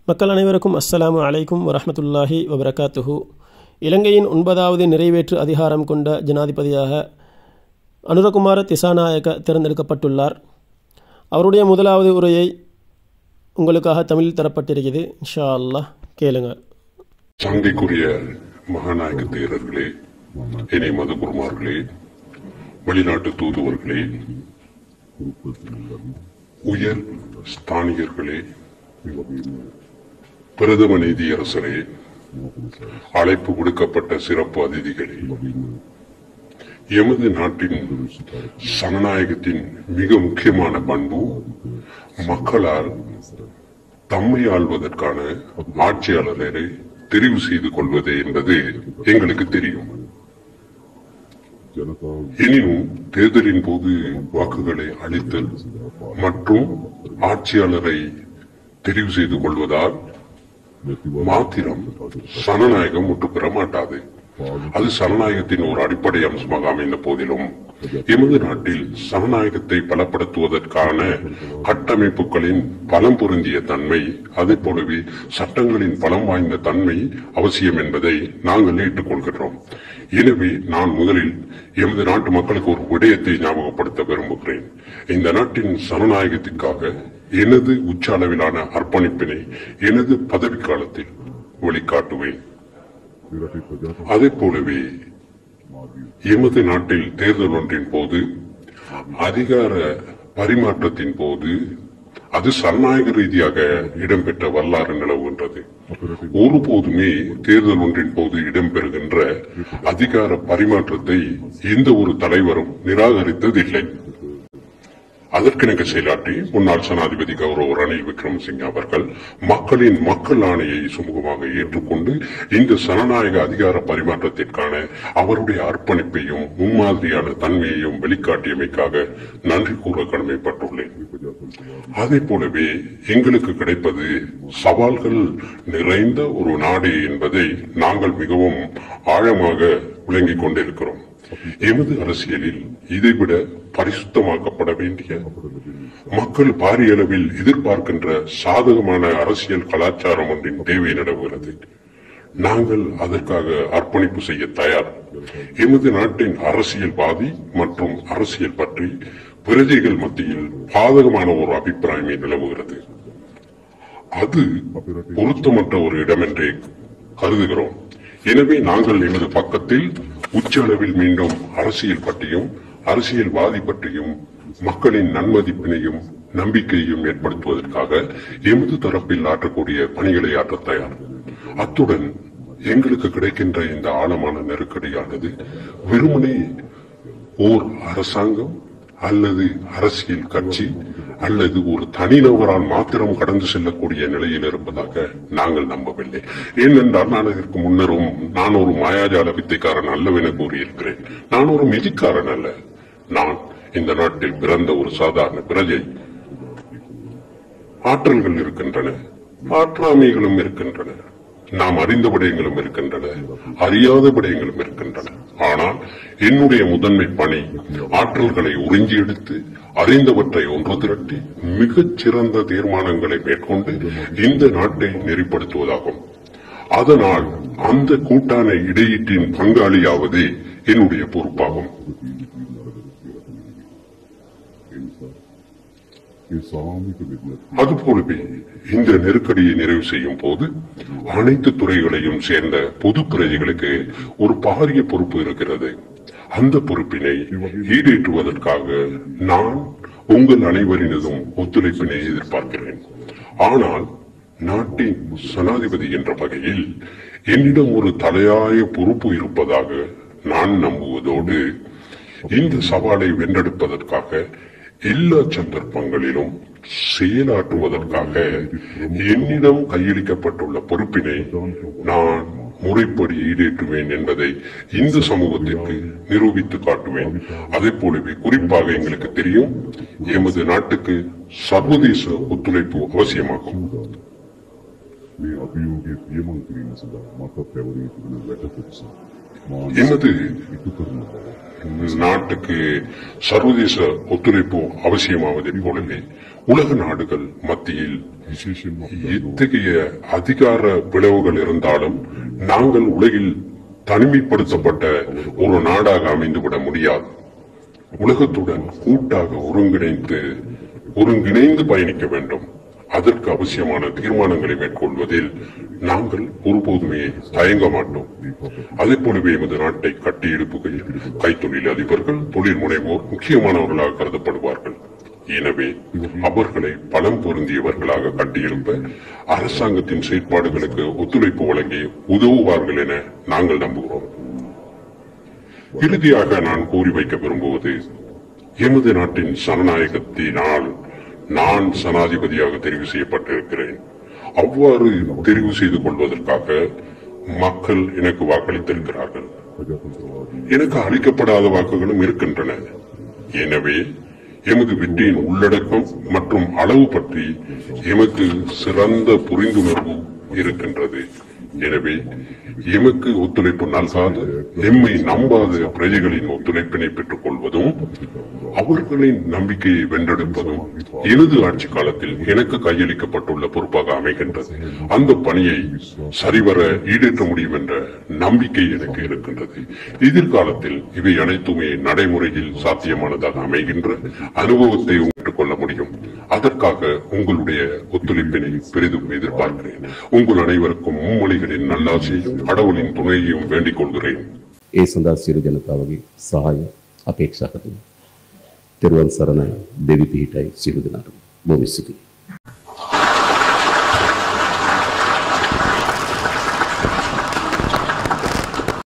மக்கள் அனைவருக்கும் அஸ்ஸலாமு அலைக்கும் வரஹ்மத்துல்லாஹி வபரகாத்துஹு. இலங்கையின் 9வது நிறைவேற்று அதிகாரம் கொண்ட ஜனாதிபதியாக அனுரகுமார திசாநாயக்க தேர்ந்தெடுக்கப்பட்டுள்ளார். அவருடைய முதலாவது உரையை உங்களுக்காக தமிழில் தரப்பட்டிருக்கிறது. இன்ஷா அல்லாஹ் கேளுங்க. சங்கைக்குரிய மகாநாயக தேரர்களே, இணை மதகுருமார்களே, வெளிநாட்டு தூதுவர்களே, உயர் ஸ்தானிகர்களே, பிரதம நீதியரசரே, அழைப்பு விடுக்கப்பட்ட சிறப்பு அதிதிகளே, எமது நாட்டின் சனநாயகத்தின் மிக முக்கியமான பண்பு மக்களால் தம்மை ஆள்வதற்கான ஆட்சியாளரை தெரிவு செய்து கொள்வது என்பது எங்களுக்கு தெரியும். எனினும் தேர்தலின் போது வாக்குகளை அளித்தல் மற்றும் ஆட்சியாளரை தெரிவு செய்து கொள்வதால் மாத்திரம் சனநாயகம் முற்று பெற மாட்டாது. அது சனநாயகத்தின் ஒரு அடிப்படை அம்சமாக அமைந்த போதிலும் எமது நாட்டில் சனநாயகத்தை பலப்படுத்துவதற்கான கட்டமைப்புகளின் பலம் பொருந்திய தன்மை, அதே போலவே சட்டங்களின் பலம் வாய்ந்த தன்மை அவசியம் என்பதை நாங்கள் ஏற்றுக்கொள்கிறோம். எனவே நான் முதலில் எமது நாட்டு மக்களுக்கு ஒரு விடயத்தை ஞாபகப்படுத்த விரும்புகிறேன். இந்த நாட்டின் சனநாயகத்திற்காக எனது உச்ச அளவிலான அர்ப்பணிப்பினை எனது பதவி காலத்தில் வெளிக்காட்டுவேன். அதே போலவே எமது நாட்டில் தேர்தல் ஒன்றின் போது அதிகார பரிமாற்றத்தின் போது அது சனநாயக ரீதியாக இடம்பெற்ற வரலாறு நிலவுகின்றது. ஒருபோதுமே தேர்தல் ஒன்றின் போது இடம்பெறுகின்ற அதிகார பரிமாற்றத்தை எந்த ஒரு தலைவரும் நிராகரித்ததில்லை. அதற்கிணங்க செயலாற்றி முன்னாள் ஜனாதிபதி கௌரவ ரணில் விக்ரமசிங்கே அவர்கள் மக்கள் ஆணையை சுமூகமாக ஏற்றுக்கொண்டு இந்த ஜனநாயக அதிகார பரிமாற்றத்திற்கான அவருடைய அர்ப்பணிப்பையும் முன்மாதிரியான தன்மையையும் வெளிக்காட்டியமைக்காக நன்றி கூற கடமைப்பட்டுள்ளேன். அதே போலவே எங்களுக்கு கிடைப்பது சவால்கள் நிறைந்த ஒரு நாடு என்பதை நாங்கள் மிகவும் ஆழமாக விளங்கிக் கொண்டிருக்கிறோம். எமது அரசியலில் இதைவிட பரிசுத்தமாக்கப்பட வேண்டிய, மக்கள் பாரிய அளவில் எதிர்பார்க்கின்ற சாதகமான அரசியல் கலாச்சாரம் ஒன்றின் தேவை நிலவுகிறது. நாங்கள் அதற்காக அர்ப்பணிப்பு செய்ய தயார். எமது நாட்டின் அரசியல்வாதி மற்றும் அரசியல் பற்றி பிரஜைகள் மத்தியில் பாதகமான ஒரு அபிப்பிராயமே நிலவுகிறது. அது பொருத்தமற்ற ஒரு இடம் என்றே கருதுகிறோம். எனவே நாங்கள் எமது பக்கத்தில் உச்ச அளவில் மீண்டும் அரசியல் பற்றியும் அரசியல்வாதி பற்றியும் மக்களின் நன்மதிப்பினையும் நம்பிக்கையையும் ஏற்படுத்துவதற்காக எமது தரப்பில் ஆற்றக்கூடிய பணிகளை ஆற்ற தயார். அத்துடன் எங்களுக்கு கிடைக்கின்ற இந்த ஆழமான நெருக்கடியானது வெறுமனே ஓர் அரசாங்கம் அல்லது அரசியல் கட்சி அல்லது ஒரு தனிநபரால் மாத்திரம் கடந்து செல்லக்கூடிய நிலையில் இருப்பதாக நாங்கள் நம்பவில்லை. ஏனென்றால் நான் இதற்கு முன்னரும் நான் ஒரு மாயாஜால வித்தைக்காரன் அல்லவென கூறியிருக்கிறேன். நான் ஒரு மெஜிக்காரன் அல்ல. நான் இந்த நாட்டில் பிறந்த ஒரு சாதாரண பிரஜை. ஆற்றல்கள் இருக்கின்றன, ஆற்றாமைகளும் இருக்கின்றன, நாம் அறிந்த விடயங்களும் இருக்கின்றன, அறியாத விடயங்களும் இருக்கின்றன. ஆனால் என்னுடைய முதன்மை பணி ஆற்றல்களை உறிஞ்சி எடுத்து அறிந்தவற்றை ஒன்று திரட்டி மிகச் சிறந்த தீர்மானங்களை மேற்கொண்டு இந்த நாட்டை நெறிப்படுத்துவதாகும். அதனால் அந்த கூட்டான இடையீட்டின் பங்காளியாவது என்னுடைய பொறுப்பாகும். அதுபோலவே இந்த நெருக்கடியை நிறைவு செய்யும் போது அனைத்து துறைகளையும் சேர்ந்த பொது பிரஜைகளுக்கு ஒரு பாரிய பொறுப்பு இருக்கிறது. அந்த பொறுப்பினை ஈடேற்றுவதற்காக நான் உங்கள் அனைவரினதும் ஒத்துழைப்பினை எதிர்பார்க்கிறேன். ஆனால் நாட்டின் ஜனாதிபதி என்ற வகையில் என்னிடம் ஒரு தலையாய பொறுப்பு இருப்பதாக நான் நம்புவதோடு இந்த சவாலை வென்றெடுப்பதற்காக எல்லா சந்தர்ப்பங்களிலும் செயலாற்றுவதற்காக என்னிடம் கையளிக்கப்பட்டுள்ள பொறுப்பினை நான் முறைப்படி ஈடேற்றுவேன் என்பதை இந்த சமூகத்திற்கு நிரூபித்து காட்டுவேன். அதே போலவே குறிப்பாக எங்களுக்கு தெரியும், எமது நாட்டுக்கு சர்வதேச ஒத்துழைப்பு அவசியமாகும். எமது நாட்டுக்கு சர்வதேச ஒத்துழைப்பு அவசியமாவதை போலவே உலக நாடுகள் மத்தியில் இத்தகைய அதிகார பிளவுகள் இருந்தாலும் நாங்கள் உலகில் தனிமைப்படுத்தப்பட்ட ஒரு நாடாக அமைந்துவிட முடியாது. உலகத்துடன் கூட்டாக ஒருங்கிணைந்து பயணிக்க வேண்டும். அதற்கு அவசியமான தீர்மானங்களை மேற்கொள்வதில் நாங்கள் ஒருபோதுமே தயங்க மாட்டோம். அதே போலவே எமது நாட்டை கட்டி எழுப்புகையில் கைத்தொழில் அதிபர்கள், தொழில் முனைவோர் முக்கியமானவர்களாக கருதப்படுவார்கள். எனவே அவர்களை பலம் பொருந்தியவர்களாக கட்டியெழுப்ப அரசாங்கத்தின் செயற்பாடுகளுக்கு ஒத்துழைப்பு வழங்கி உதவுவார்கள் என நாங்கள் நம்புகிறோம். இறுதியாக நான் கூறி வைக்க விரும்புவது, எமது நாட்டின் ஜனநாயகத்தினால் நான் ஜனாதிபதியாக தெரிவு செய்யப்பட்டிருக்கிறேன். அவ்வாறு தெரிவு செய்து கொள்வதற்காக மக்கள் எனக்கு வாக்களித்திருக்கிறார்கள். எனக்கு அளிக்கப்படாத வாக்குகளும் இருக்கின்றன. எனவே எமது வெற்றியின் உள்ளடக்கம் மற்றும் அளவு பற்றி எமக்கு சிறந்த புரிந்துணர்வு இருக்கின்றது. எனவே எமக்கு ஒத்துழைப்பு நல்காத, எம்மை நம்பாத பிரஜைகளின் ஒத்துழைப்பினை பெற்றுக் கொள்வதும் அவர்களின் நம்பிக்கையை வென்றெடுப்பதும் எனது ஆட்சி காலத்தில் எனக்கு கையளிக்கப்பட்டுள்ள பொறுப்பாக அமைகின்றது. அந்த பணியை சரிவர ஈடேற்ற முடியும் என்ற நம்பிக்கை எனக்கு இருக்கின்றது. எதிர்காலத்தில் இவை அனைத்துமே நடைமுறையில் சாத்தியமானதாக அமைகின்ற அனுபவத்தை பெற்றுக்கொள்ள முடியும். அதற்காக உங்களுடைய ஒத்துழைப்பினை பெரிதும் எதிர்பார்க்கிறேன். உங்கள் அனைவருக்கும் மும்மொழிகளின் நல்லாசையும் கடவுளின் துணையையும் வேண்டிக் கொள்கிறேன். ඒ සඳහා සියලු ජනතාවගේ සහාය අපේක්ෂා කරනවා. තෙරුවන් සරණයි. දෙවි පිහිටයි සියලු දෙනාටම. බොහොම ස්තුතියි.